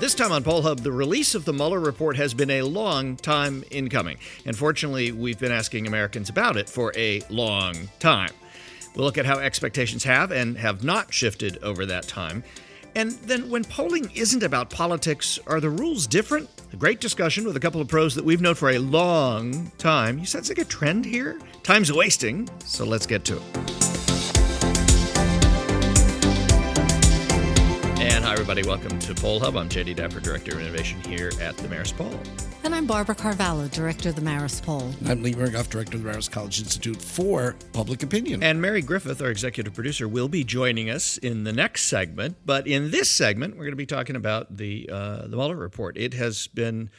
This time on Poll Hub, the release of the Mueller report has been a long time in coming. And fortunately, we've been asking Americans about it for a long time. We'll look at how expectations have and have not shifted over that time. And then when polling isn't about politics, are the rules different? A great discussion with a couple of pros that we've known for a long time. You sense like a trend here? Time's wasting, so let's get to it. And hi, everybody. Welcome to Poll Hub. I'm Jay DeDapper, Director of Innovation here at the Marist Poll. And I'm Barbara Carvalho, Director of the Marist Poll. I'm Miringoff, Director of the Marist College Institute for Public Opinion. And Mary Griffith, our executive producer, will be joining us in the next segment. But in this segment, we're going to be talking about the Mueller report. It has been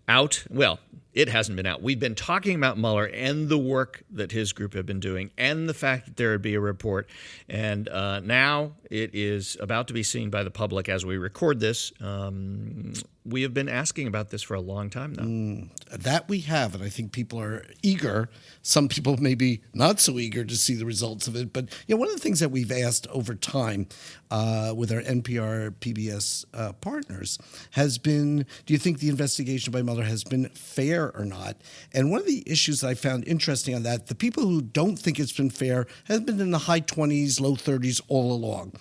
out. Well, it hasn't been out. We've been talking about Mueller and the work that his group have been doing and the fact that there would be a report. And now it is about to be seen by the public as we record this. We have been asking about this for a long time now. That we have, and I think people are eager. Some people may be not so eager to see the results of it. But one of the things that we've asked over time with our NPR PBS partners has been, do you think the investigation by Mueller has been fair or not? And one of the issues that I found interesting on that, the people who don't think it's been fair have been in the high 20s, low 30s all along.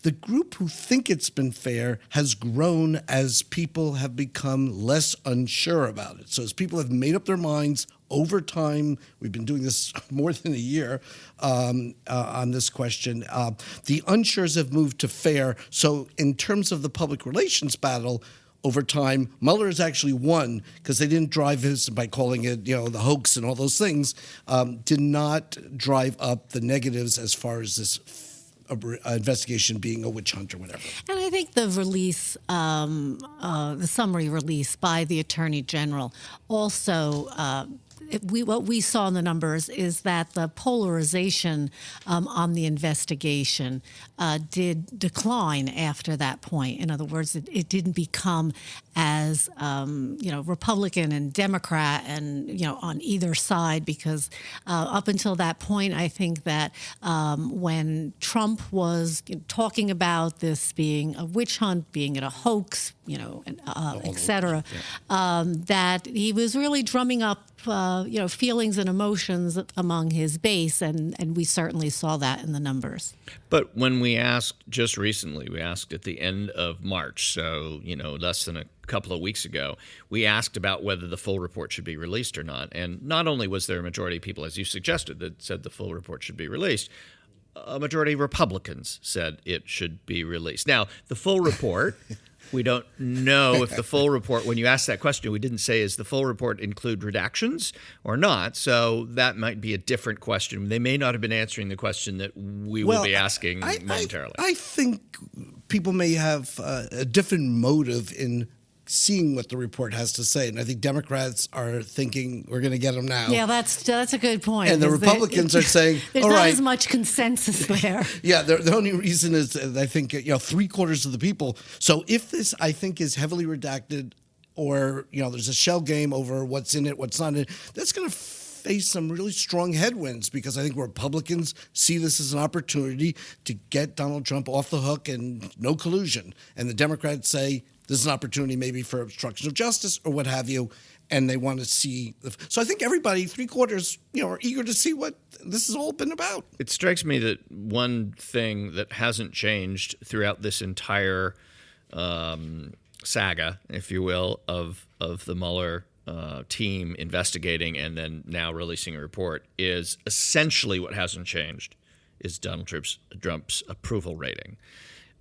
The group who think it's been fair has grown as people have become less unsure about it. So as people have made up their minds over time, we've been doing this more than a year on this question, the unsures have moved to fair. So in terms of the public relations battle, over time, Mueller has actually won because they didn't drive his, by calling it, the hoax and all those things, did not drive up the negatives as far as this investigation being a witch hunt or whatever. And I think the release, the summary release by the Attorney General also what we saw in the numbers is that the polarization on the investigation did decline after that point. In other words, it didn't become as Republican and Democrat and on either side, because up until that point, I think that when Trump was talking about this being a witch hunt, being it a hoax, et cetera, that he was really drumming up feelings and emotions among his base, and we certainly saw that in the numbers. But when we asked just recently, we asked at the end of March, so less than a couple of weeks ago, we asked about whether the full report should be released or not. And not only was there a majority of people, as you suggested, that said the full report should be released, a majority of Republicans said it should be released. Now, the full report, we don't know if the full report, when you asked that question, we didn't say, is the full report include redactions or not? So that might be a different question. They may not have been answering the question that we will be asking momentarily. I think people may have a different motive in seeing what the report has to say. And I think Democrats are thinking, we're going to get them now. Yeah, that's a good point. And the Republicans are saying, there's all not right. as much consensus there. Yeah, the only reason is, I think, 3/4 of the people. So if this, I think, is heavily redacted, or, there's a shell game over what's in it, what's not in it, that's going to face some really strong headwinds, because I think Republicans see this as an opportunity to get Donald Trump off the hook and no collusion. And the Democrats say, this is an opportunity maybe for obstruction of justice or what have you, and they want to see. So I think everybody, 3/4, are eager to see what this has all been about. It strikes me that one thing that hasn't changed throughout this entire saga, if you will, of the Mueller team investigating and then now releasing a report is essentially what hasn't changed is Donald Trump's approval rating.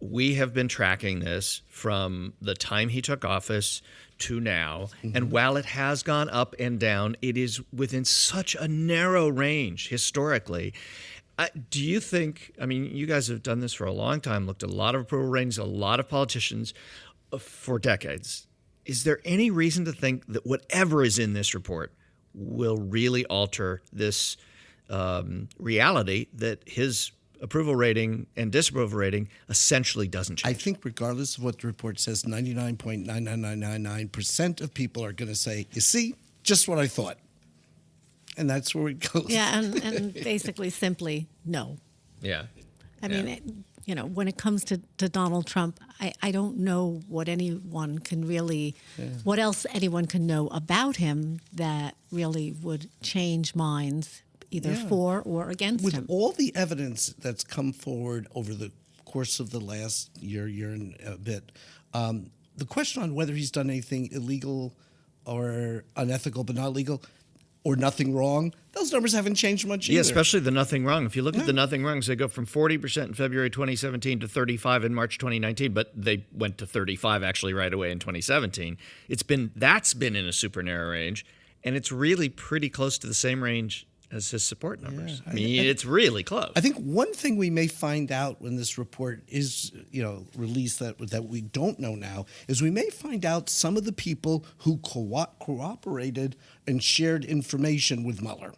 We have been tracking this from the time he took office to now, and while it has gone up and down, it is within such a narrow range historically. Do you think, you guys have done this for a long time, looked at a lot of approval ratings, a lot of politicians for decades. Is there any reason to think that whatever is in this report will really alter this reality that his approval rating and disapproval rating essentially doesn't change? I think regardless of what the report says, 99.99999% of people are going to say, you see, just what I thought. And that's where it goes. Yeah, and basically simply no. Yeah. I mean, when it comes to Donald Trump, I don't know what anyone can really, what else anyone can know about him that really would change minds either for or against him. With all the evidence that's come forward over the course of the last year and a bit, the question on whether he's done anything illegal or unethical but not legal or nothing wrong, those numbers haven't changed much either. Yeah, especially the nothing wrong. If you look at the nothing wrongs, they go from 40% in February 2017 to 35% in March 2019, but they went to 35% actually right away in 2017. That's been in a super narrow range, and it's really pretty close to the same range as his support numbers. I mean, it's really close. I think one thing we may find out when this report is, released that we don't know now is we may find out some of the people who cooperated and shared information with Mueller.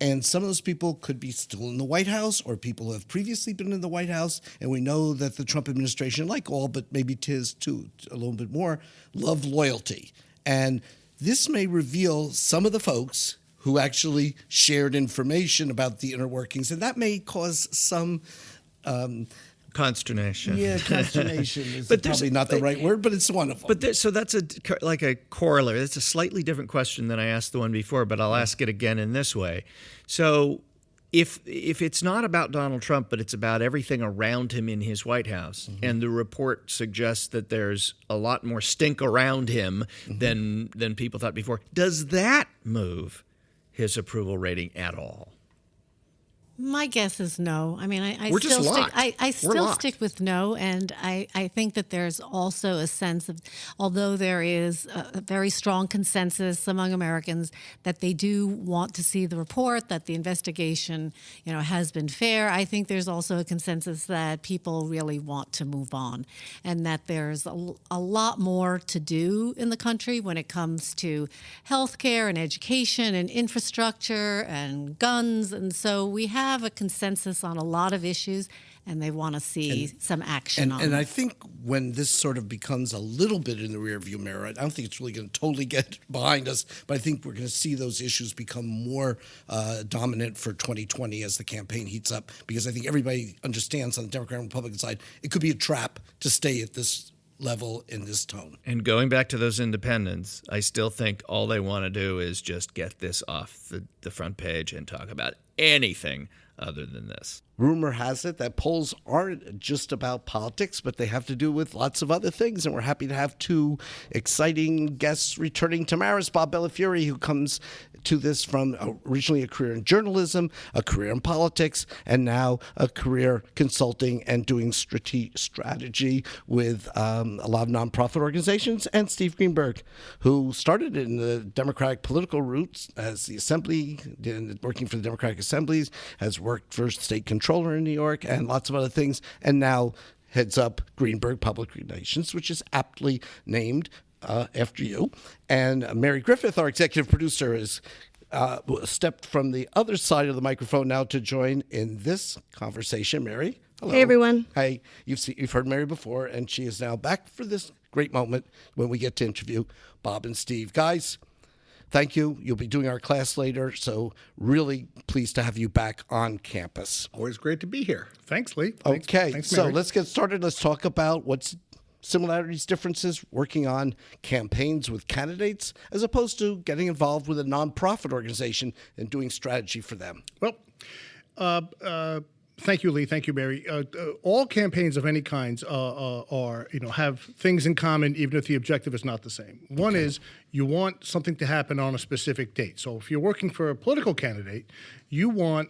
And some of those people could be still in the White House or people who have previously been in the White House. And we know that the Trump administration, like all, but maybe tis too, a little bit more, loved loyalty. And this may reveal some of the folks who actually shared information about the inner workings, and that may cause some consternation. Yeah, consternation is probably not the right word, but it's one of them. But so that's like a corollary. That's a slightly different question than I asked the one before, but I'll ask it again in this way. So if it's not about Donald Trump, but it's about everything around him in his White House, and the report suggests that there's a lot more stink around him than people thought before, does that move his approval rating at all? My guess is no. I mean, I We're just still locked. I We're still locked. stick with no, and I think that there's also a sense of, although there is a very strong consensus among Americans that they do want to see the report, that the investigation, has been fair. I think there's also a consensus that people really want to move on, and that there's a lot more to do in the country when it comes to healthcare and education and infrastructure and guns, and so we have a consensus on a lot of issues, and they want to see some action on And it. I think when this sort of becomes a little bit in the rearview mirror, I don't think it's really going to totally get behind us, but I think we're going to see those issues become more dominant for 2020 as the campaign heats up, because I think everybody understands on the Democrat and Republican side, it could be a trap to stay at this level in this tone. And going back to those independents, I still think all they want to do is just get this off the front page and talk about anything other than this. Rumor has it that polls aren't just about politics, but they have to do with lots of other things. And we're happy to have two exciting guests returning to Marist. Bob Bellafiore, who comes to this from originally a career in journalism, a career in politics, and now a career consulting and doing strategy with a lot of nonprofit organizations. And Steve Greenberg, who started in the Democratic political roots as the Assembly, working for the Democratic Assemblies, has worked for state controller in New York and lots of other things, and now heads up Greenberg Public Relations, which is aptly named after you. And Mary Griffith, our executive producer, is stepped from the other side of the microphone now to join in this conversation. Mary, hello. Hey, everyone. Hi. You've heard Mary before, and she is now back for this great moment when we get to interview Bob and Steve. Guys, thank you. You'll be doing our class later, so really pleased to have you back on campus. Always great to be here. Thanks, Lee. Okay, Thanks, so Mary. let's get started. Let's talk about what's similarities, differences, working on campaigns with candidates as opposed to getting involved with a nonprofit organization and doing strategy for them. Well, thank you, Lee. Thank you, Mary. All campaigns of any kinds are have things in common, even if the objective is not the same. One is you want something to happen on a specific date. So if you're working for a political candidate, you want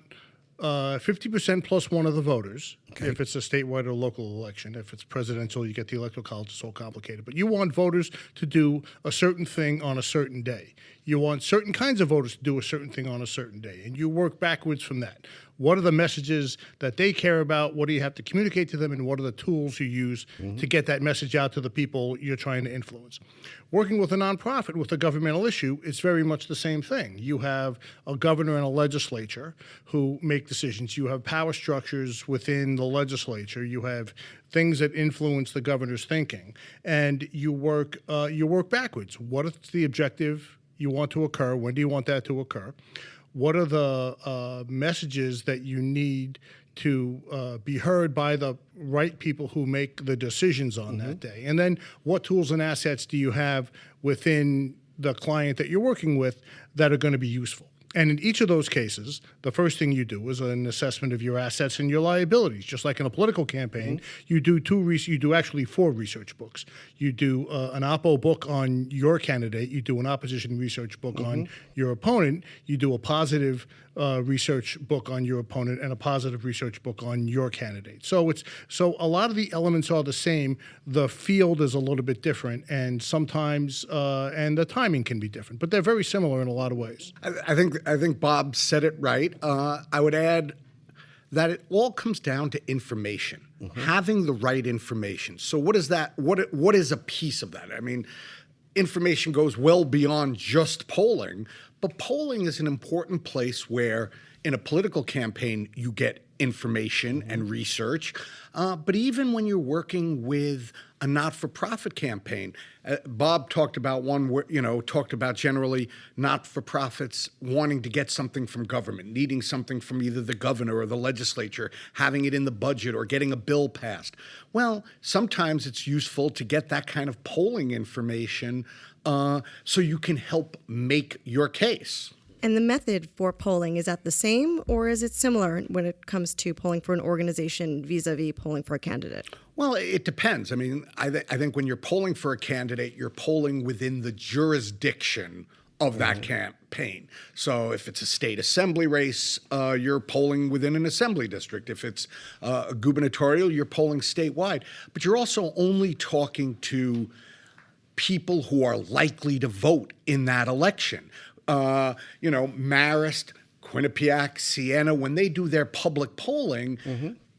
50% plus one of the voters. Okay. If it's a statewide or local election. If it's presidential, you get the electoral college. It's all complicated. But you want voters to do a certain thing on a certain day. You want certain kinds of voters to do a certain thing on a certain day. And you work backwards from that. What are the messages that they care about? What do you have to communicate to them? And what are the tools you use to get that message out to the people you're trying to influence? Working with a nonprofit with a governmental issue, it's very much the same thing. You have a governor and a legislature who make decisions. You have power structures within the legislature. You have things that influence the governor's thinking. And you work backwards. What is the objective you want to occur? When do you want that to occur? What are the messages that you need to be heard by the right people who make the decisions on that day? And then what tools and assets do you have within the client that you're working with that are going to be useful? And in each of those cases, the first thing you do is an assessment of your assets and your liabilities. Just like in a political campaign, you do actually 4 research books. You do an oppo book on your candidate. You do an opposition research book on your opponent. You do a positive research book on your opponent and a positive research book on your candidate. So a lot of the elements are the same. The field is a little bit different, and sometimes and the timing can be different, but they're very similar in a lot of ways. I think Bob said it right. I would add that it all comes down to information, having the right information. So what is that? What is a piece of that? I mean, information goes well beyond just polling, but polling is an important place where in a political campaign you get information and research. But even when you're working with a not-for-profit campaign, Bob talked about one where, talked about generally not-for-profits wanting to get something from government, needing something from either the governor or the legislature, having it in the budget or getting a bill passed. Well, sometimes it's useful to get that kind of polling information so you can help make your case. And the method for polling, is that the same, or is it similar when it comes to polling for an organization vis-a-vis polling for a candidate? Well, it depends. I mean, I think when you're polling for a candidate, you're polling within the jurisdiction of that campaign. So if it's a state assembly race, you're polling within an assembly district. If it's a gubernatorial, you're polling statewide. But you're also only talking to people who are likely to vote in that election. Marist, Quinnipiac, Siena, when they do their public polling,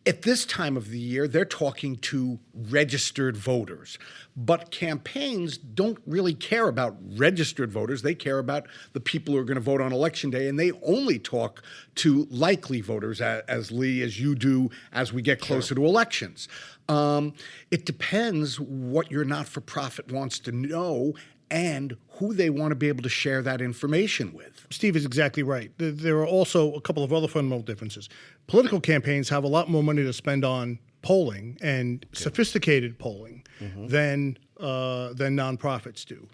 at this time of the year, they're talking to registered voters. But campaigns don't really care about registered voters. They care about the people who are going to vote on Election Day, and they only talk to likely voters, as Lee, as you do, as we get closer to elections. It depends what your not-for-profit wants to know and who they want to be able to share that information with. Steve is exactly right. There are also a couple of other fundamental differences. Political campaigns have a lot more money to spend on polling and sophisticated polling than nonprofits do.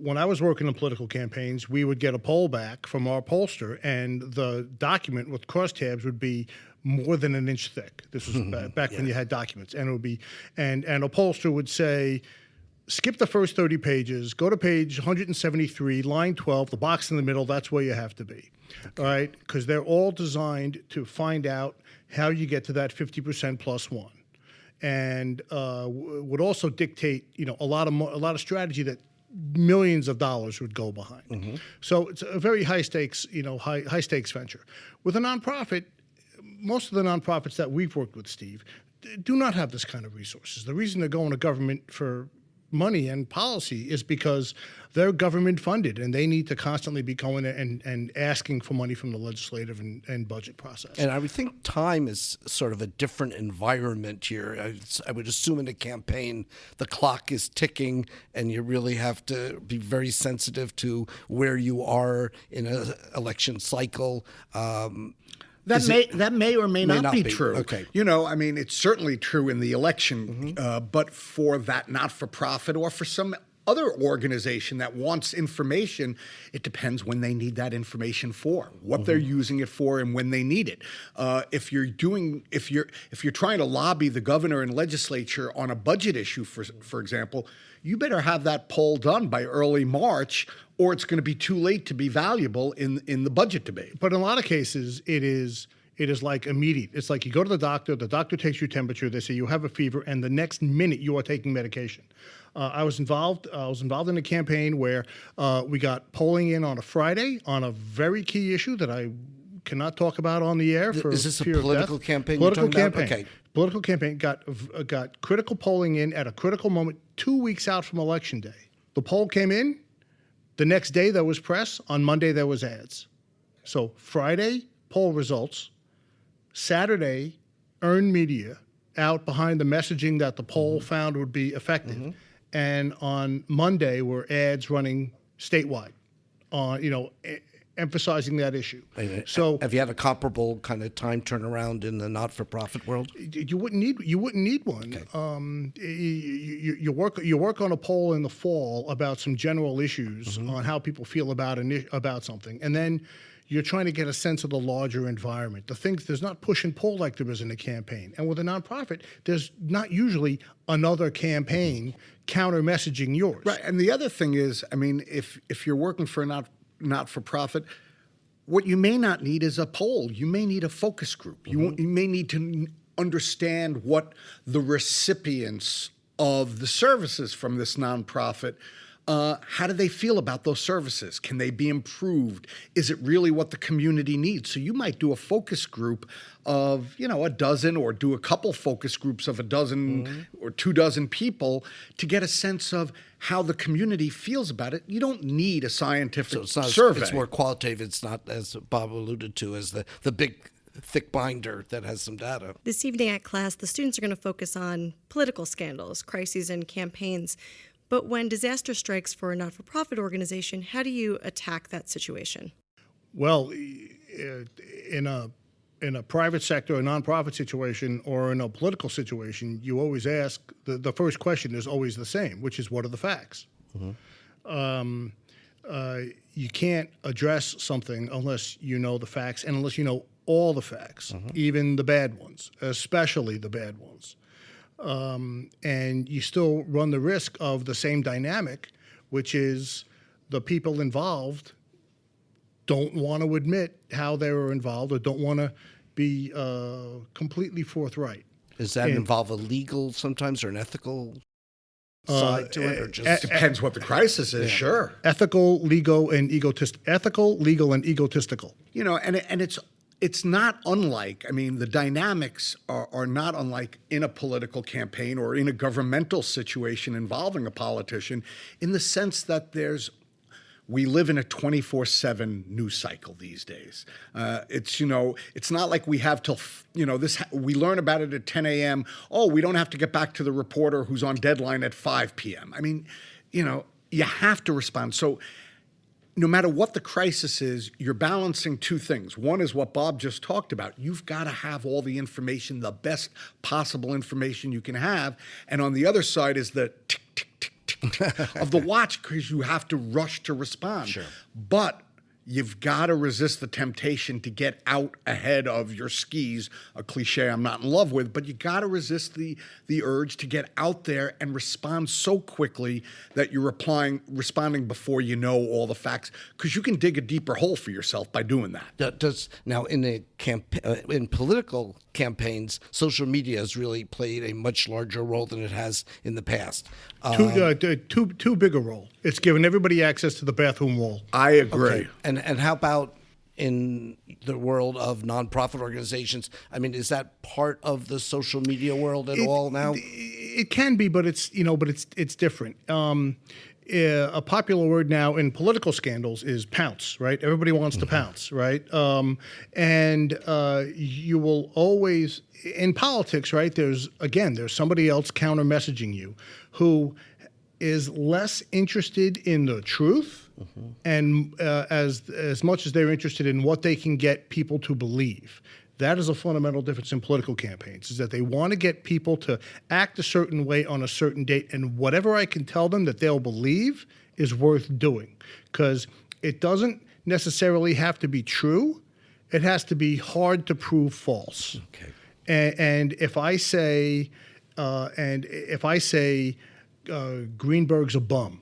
When I was working in political campaigns, we would get a poll back from our pollster, and the document with crosstabs would be more than an inch thick. This was back when you had documents, and it would be, and a pollster would say, skip the first 30 pages, go to page 173, line 12, the box in the middle, that's where you have to be, all right? Because they're all designed to find out how you get to that 50% plus one. And would also dictate, a lot of strategy that millions of dollars would go behind. So it's a very high stakes venture. With a nonprofit, most of the nonprofits that we've worked with, Steve, do not have this kind of resources. The reason they're going to government for money and policy is because they're government funded and they need to constantly be going and asking for money from the legislative and budget process. And I would think time is sort of a different environment here. I would assume in a campaign, the clock is ticking and you really have to be very sensitive to where you are in an election cycle. That may or may not be true. Okay. It's certainly true in the election, but for that not-for-profit or for some other organization that wants information, it depends when they need that information for, what they're using it for, and when they need it. If you're trying to lobby the governor and legislature on a budget issue, for example, you better have that poll done by early March, or it's going to be too late to be valuable in the budget debate. But in a lot of cases, it is like immediate. It's like you go to the doctor takes your temperature, they say you have a fever, and the next minute you are taking medication. I was involved in a campaign where we got polling in on a Friday on a very key issue that I cannot talk about on the air for Is this a fear of political death. campaign? Political you're talking campaign. About? Okay. Political campaign got critical polling in at a critical moment 2 weeks out from Election Day. The poll came in. The next day there was press. On Monday there was ads. So Friday, poll results. Saturday, earned media out behind the messaging that the poll found would be effective. And on Monday were ads running statewide. emphasizing that issue. So, have you had a comparable kind of time turnaround in the not-for-profit world? You wouldn't need one. Okay. You work on a poll in the fall about some general issues on how people feel about something, and then you're trying to get a sense of the larger environment. There's not push and pull like there is in a campaign. And with a nonprofit, there's not usually another campaign counter-messaging yours. Right. And the other thing is, I mean, if you're working for a not-for-profit, what you may not need is a poll. You may need a focus group. You may need to understand what the recipients of the services from this nonprofit, how do they feel about those services? Can they be improved? Is it really what the community needs? So you might do a focus group of, a dozen, or do a couple focus groups of a dozen or 24 people to get a sense of how the community feels about it. You don't need a scientific survey. It's more qualitative. It's not, as Bob alluded to, as the big thick binder that has some data. This evening at class, the students are going to focus on political scandals, crises, and campaigns. But when disaster strikes for a not-for-profit organization, how do you attack that situation? Well, in a private sector, a nonprofit situation, or in a political situation, you always ask, the first question is always the same, which is, what are the facts? You can't address something unless you know the facts, and unless you know all the facts, even the bad ones, especially the bad ones. And you still run the risk of the same dynamic, which is the people involved don't want to admit how they were involved, or don't want to be completely forthright. Does that involve a legal sometimes, or an ethical side to it, or just Depends what the crisis is. Sure. Ethical, legal, and egotistical. And it's not unlike, I mean, the dynamics are not unlike in a political campaign or in a governmental situation involving a politician, in the sense that we live in a 24/7 news cycle these days. It's not like we have till, we learn about it at 10 a.m. Oh, we don't have to get back to the reporter who's on deadline at 5 p.m. I mean, you have to respond. So no matter what the crisis is, you're balancing two things. One is what Bob just talked about. You've got to have all the information, the best possible information you can have. And on the other side is the tick, tick, tick, tick, tick of the watch, because you have to rush to respond. Sure. But you've got to resist the temptation to get out ahead of your skis, a cliche I'm not in love with, but you got to resist the urge to get out there and respond so quickly that you're responding before you know all the facts, because you can dig a deeper hole for yourself by doing that. Now in political campaigns, social media has really played a much larger role than it has in the past. Too big a role. It's given everybody access to the bathroom wall. I agree. Okay. And how about in the world of nonprofit organizations? I mean, is that part of the social media world at all now? It can be, but it's different. A popular word now in political scandals is pounce, right? Everybody wants to pounce, right? And you will always, in politics, right, there's somebody else counter-messaging you who is less interested in the truth and as much as they're interested in what they can get people to believe. That is a fundamental difference in political campaigns, is that they want to get people to act a certain way on a certain date, and whatever I can tell them that they'll believe is worth doing, because it doesn't necessarily have to be true. It has to be hard to prove false. Okay. And if I say, Greenberg's a bum,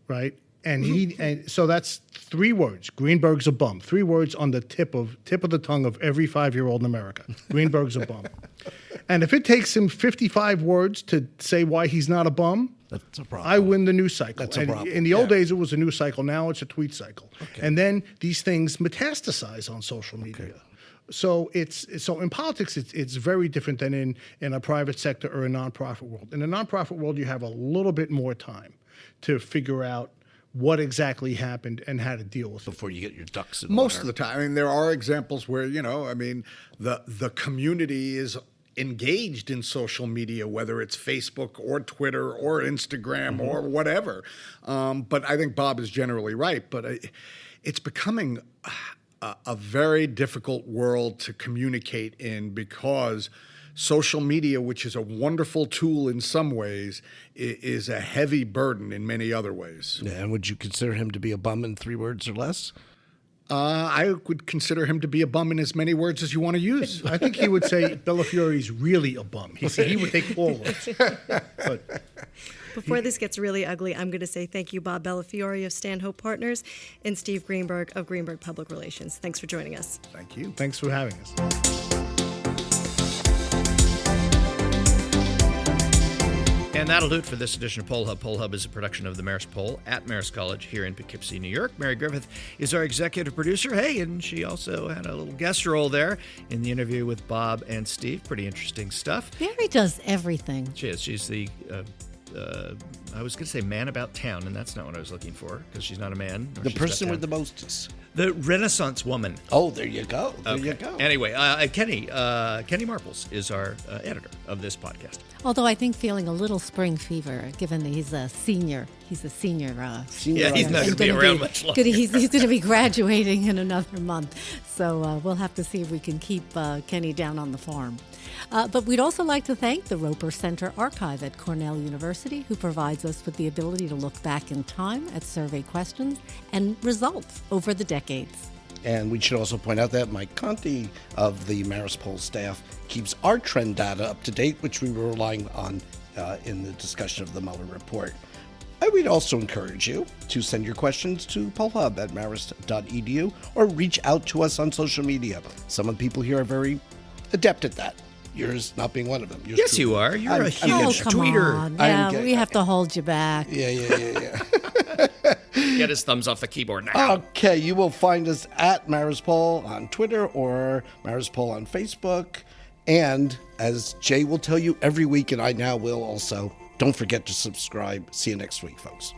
right? And so that's 3 words. Greenberg's a bum. 3 words on the tip of the tongue of every 5-year-old in America. Greenberg's a bum. And if it takes him 55 words to say why he's not a bum, that's a problem. I win the news cycle. That's a problem. In the old days, it was a news cycle. Now it's a tweet cycle. Okay. And then these things metastasize on social media. Okay. So in politics, it's very different than in a private sector or a nonprofit world. In the nonprofit world, you have a little bit more time to figure out what exactly happened and how to deal with it before you get your ducks in order. Most of the time. I mean, there are examples where, the community is engaged in social media, whether it's Facebook or Twitter or Instagram or whatever. But I think Bob is generally right. But it's becoming a very difficult world to communicate in, because social media, which is a wonderful tool in some ways, is a heavy burden in many other ways. Yeah, and would you consider him to be a bum in 3 words or less? I would consider him to be a bum in as many words as you want to use. I think he would say Bellafiore is really a bum. He would take 4 words. But Before this gets really ugly, I'm going to say thank you, Bob Bellafiore of Stanhope Partners and Steve Greenberg of Greenberg Public Relations. Thanks for joining us. Thank you. thanks for having us. And that'll do it for this edition of Poll Hub. Poll Hub is a production of the Marist Poll at Marist College here in Poughkeepsie, New York. Mary Griffith is our executive producer. Hey, and she also had a little guest role there in the interview with Bob and Steve. Pretty interesting stuff. Mary does everything. She is. She's the, I was going to say man about town, and that's not what I was looking for, because she's not a man. The person with the mostest. The Renaissance woman. Oh, there you go. There you go. Anyway, Kenny Marples is our editor of this podcast. Although I think feeling a little spring fever, given that he's a senior. He's a senior. Yeah, he's not going to be around much longer. He's going to be graduating in another month. So we'll have to see if we can keep Kenny down on the farm. But we'd also like to thank the Roper Center Archive at Cornell University, who provides us with the ability to look back in time at survey questions and results over the decades. And we should also point out that Mike Conti of the Marist Poll staff keeps our trend data up to date, which we were relying on in the discussion of the Mueller report. I would also encourage you to send your questions to pollhub@marist.edu or reach out to us on social media. Some of the people here are very adept at that. Yours not being one of them. Yours Yes, truly. you are. You're I'm a getting huge there. Come tweeter. on. Yeah, getting we have to hold you back. Yeah. Get his thumbs off the keyboard now. Okay, you will find us at Marist Poll on Twitter or Marist Poll on Facebook. And as Jay will tell you every week, and I now will also, don't forget to subscribe. See you next week, folks.